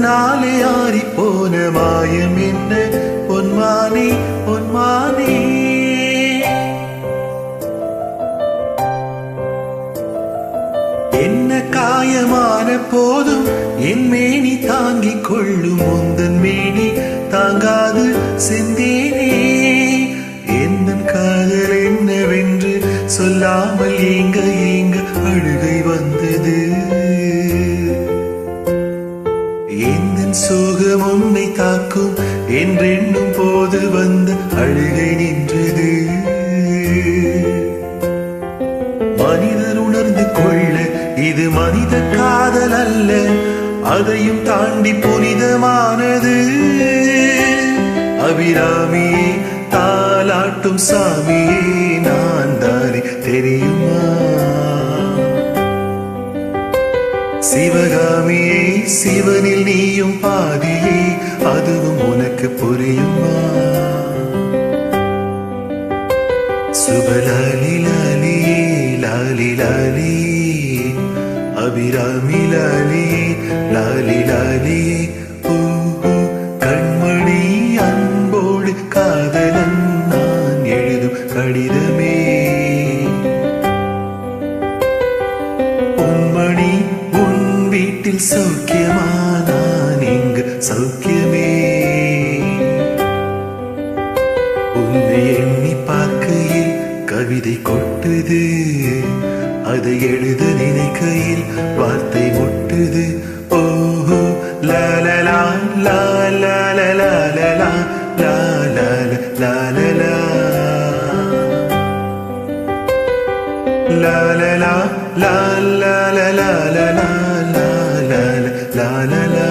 உன்னாலே ஆறி போன மாயம் என்ன பொன்மானே பொன்மானே. என்ன காயமான போதும் என் மேனி தாங்கிக் கொள்ளும் உந்தன் மேனி தாங்காது செந்தேனே. எந்த காதல் என்னவென்று சொல்லாமல் ஏங்க ஏங்க அழுகை வந்தது. எந்த சோகம் உன்னை தாக்கும் என்றெண்ணும் போது வந்த அழுகை நின்றது. மனிதர் உணர்ந்து கொள்ள இது மனித காதல் அல்ல, அதையும் தாண்டி புனிதமானது. அபிராமியே தாலாட்டும் சாமியே நான் தானே தெரியுமா. சிவகாமியே சிவனில் நீயும் பாதியே அதுவும் உனக்கு புரியுமா. சுபலாலி லாலியே லாலி லாலியே அபிராமி லாலியே லாலி லாலியே. கண்மணி அன்போடு காதலன் நான் எழுதும் கடிதமே. பொன்மணி உன் வீட்டில் சௌக்கியமா நான் இங்கு சௌக்கியமே. உன்னை எண்ணி பார்க்கையில் கவிதை கொட்டுது, அதை எழுத நினைக்கையில் வார்த்தை முட்டுது. ஓஹோ லாலலா லாலலா லாலலா லாலலா லாலலா லாலலா லாலலா லாலலா.